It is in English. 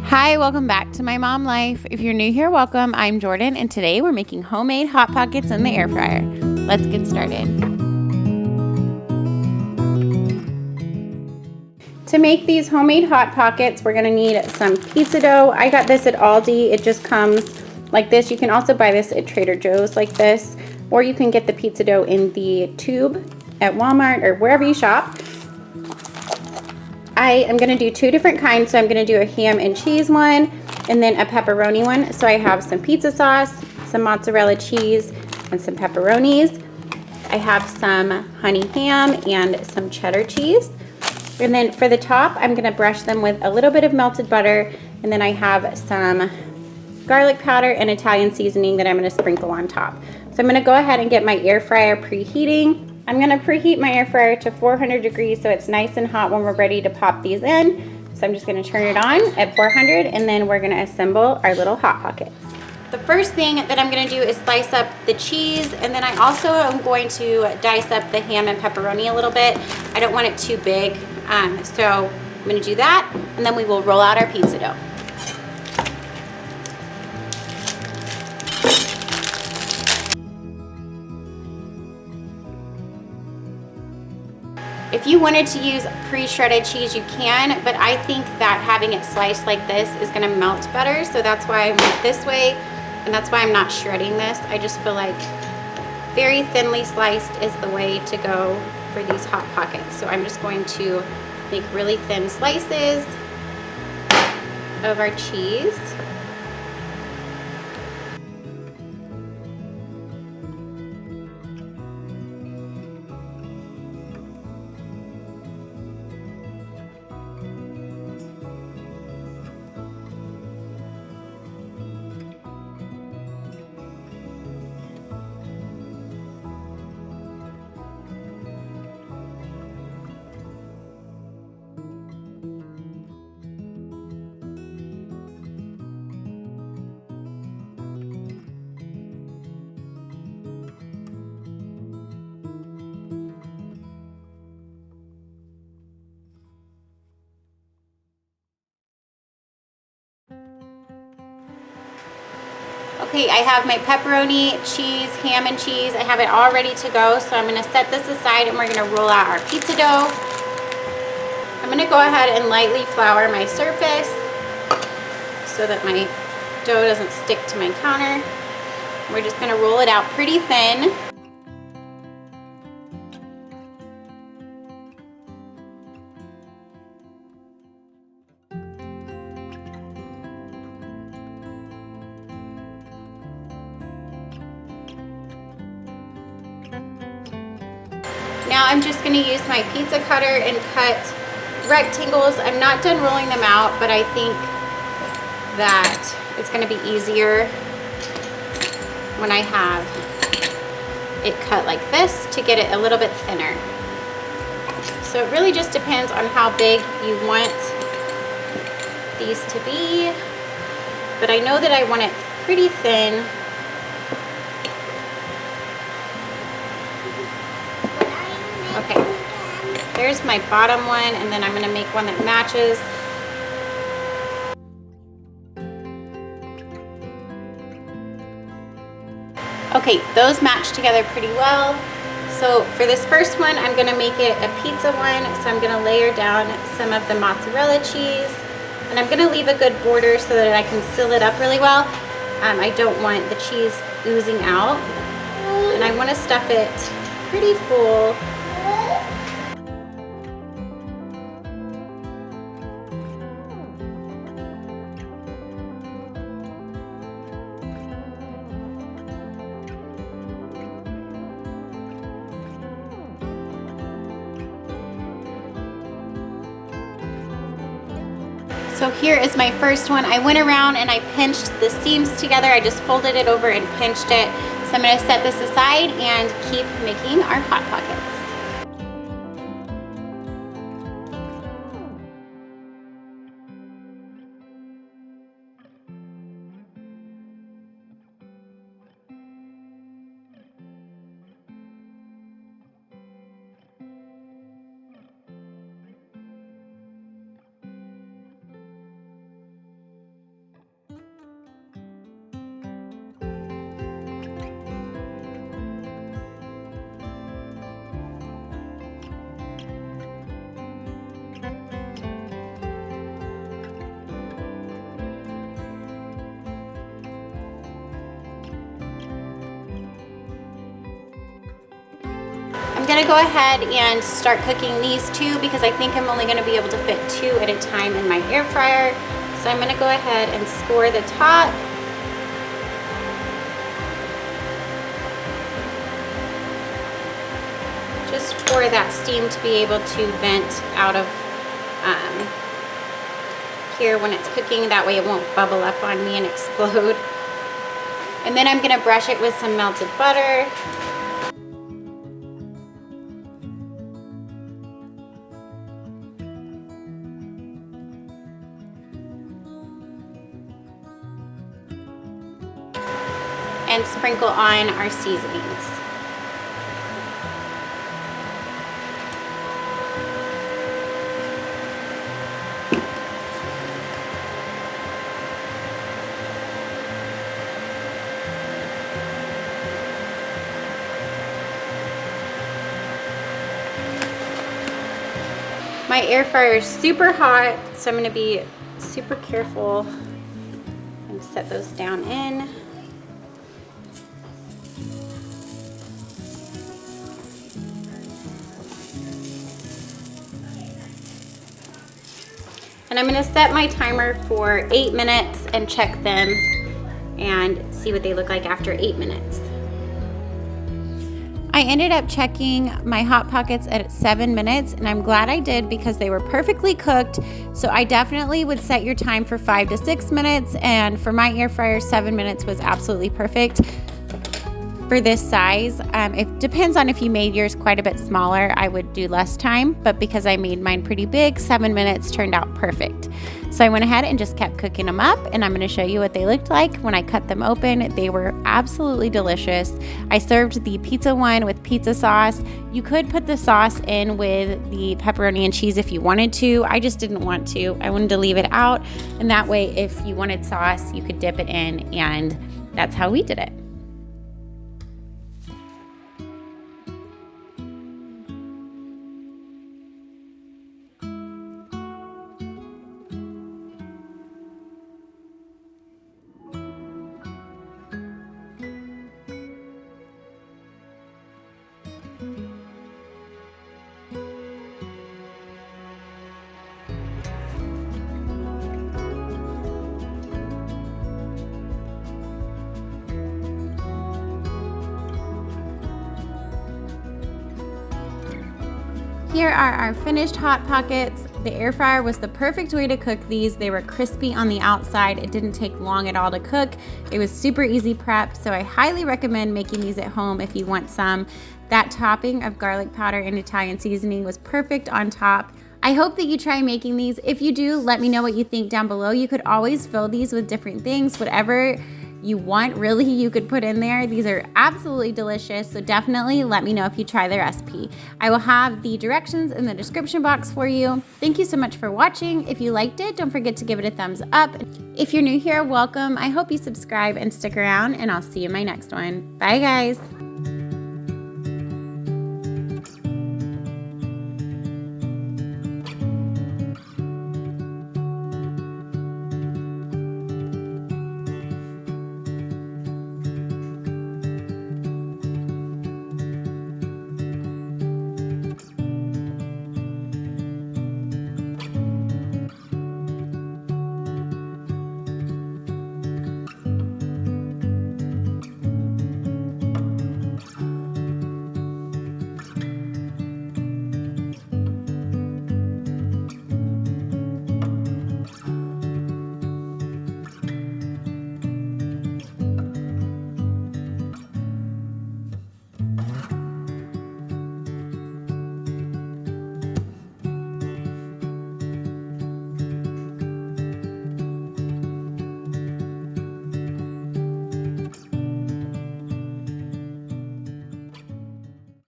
Hi, welcome back to My Mom Life. If you're new here, welcome. I'm Jordan, and today we're making homemade Hot Pockets in the air fryer. Let's get started. To make these homemade Hot Pockets, we're gonna need some pizza dough. I got this at Aldi. It just comes like this. You can also buy this at Trader Joe's like this, or you can get the pizza dough in the tube at Walmart or wherever you shop. I am going to do two different kinds. So I'm going to do a ham and cheese one and then a pepperoni one. So I have some pizza sauce, some mozzarella cheese, and some pepperonis. I have some honey ham and some cheddar cheese. And then for the top, I'm going to brush them with a little bit of melted butter. And then I have some garlic powder and Italian seasoning that I'm going to sprinkle on top. So I'm going to go ahead and get my air fryer preheating. I'm going to preheat my air fryer to 400 degrees so it's nice and hot when we're ready to pop these in. So I'm just going to turn it on at 400 and then we're going to assemble our little Hot Pockets. The first thing that I'm going to do is slice up the cheese, and then I also am going to dice up the ham and pepperoni a little bit. I don't want it too big, so I'm going to do that, and then we will roll out our pizza dough. If you wanted to use pre-shredded cheese, you can, but I think that having it sliced like this is gonna melt better, so that's why I went this way, and that's why I'm not shredding this. I just feel like very thinly sliced is the way to go for these Hot Pockets. So I'm just going to make really thin slices of our cheese. Okay, I have my pepperoni, cheese, ham and cheese. I have it all ready to go, so I'm gonna set this aside and we're gonna roll out our pizza dough. I'm gonna go ahead and lightly flour my surface so that my dough doesn't stick to my counter. We're just gonna roll it out pretty thin. Now I'm just going to use my pizza cutter and cut rectangles. I'm not done rolling them out, but I think that it's going to be easier when I have it cut like this to get it a little bit thinner. So it really just depends on how big you want these to be, but I know that I want it pretty thin. Okay, there's my bottom one, and then I'm going to make one that matches. Okay, those match together pretty well. So for this first one, I'm going to make it a pizza one. So I'm going to layer down some of the mozzarella cheese, and I'm going to leave a good border so that I can seal it up really well. I don't want the cheese oozing out, and I want to stuff it pretty full. So here is my first one. I went around and I pinched the seams together. I just folded it over and pinched it. So I'm going to set this aside and keep making our Hot Pockets. gonna go ahead and start cooking these two because I think I'm only gonna be able to fit 2 at a time in my air fryer. So I'm gonna go ahead and score the top. Just for that steam to be able to vent out of here when it's cooking. That way it won't bubble up on me and explode. And then I'm gonna brush it with some melted butter. And sprinkle on our seasonings. My air fryer is super hot, so I'm gonna be super careful and set those down in. And I'm gonna set my timer for 8 minutes and check them and see what they look like after 8 minutes. I ended up checking my Hot Pockets at 7 minutes, and I'm glad I did because they were perfectly cooked. So I definitely would set your time for 5 to 6 minutes, and for my air fryer, 7 minutes was absolutely perfect. For this size, it depends on if you made yours quite a bit smaller, I would do less time, but because I made mine pretty big, 7 minutes turned out perfect. So I went ahead and just kept cooking them up, and I'm going to show you what they looked like when I cut them open. They were absolutely delicious. I served the pizza one with pizza sauce. You could put the sauce in with the pepperoni and cheese if you wanted to. I just didn't want to. I wanted to leave it out, and that way if you wanted sauce, you could dip it in, and that's how we did it. Here are our finished Hot Pockets. The air fryer was the perfect way to cook these. They were crispy on the outside. It didn't take long at all to cook. It was super easy prep, so I highly recommend making these at home if you want some. That topping of garlic powder and Italian seasoning was perfect on top. I hope that you try making these. If you do, let me know what you think down below. You could always fill these with different things, whatever you want, really, you could put in there. These are absolutely delicious, so definitely let me know if you try the recipe. I will have the directions in the description box for you. Thank you so much for watching. If you liked it, don't forget to give it a thumbs up. If you're new here, welcome. I hope you subscribe and stick around, and I'll see you in my next one. Bye, guys.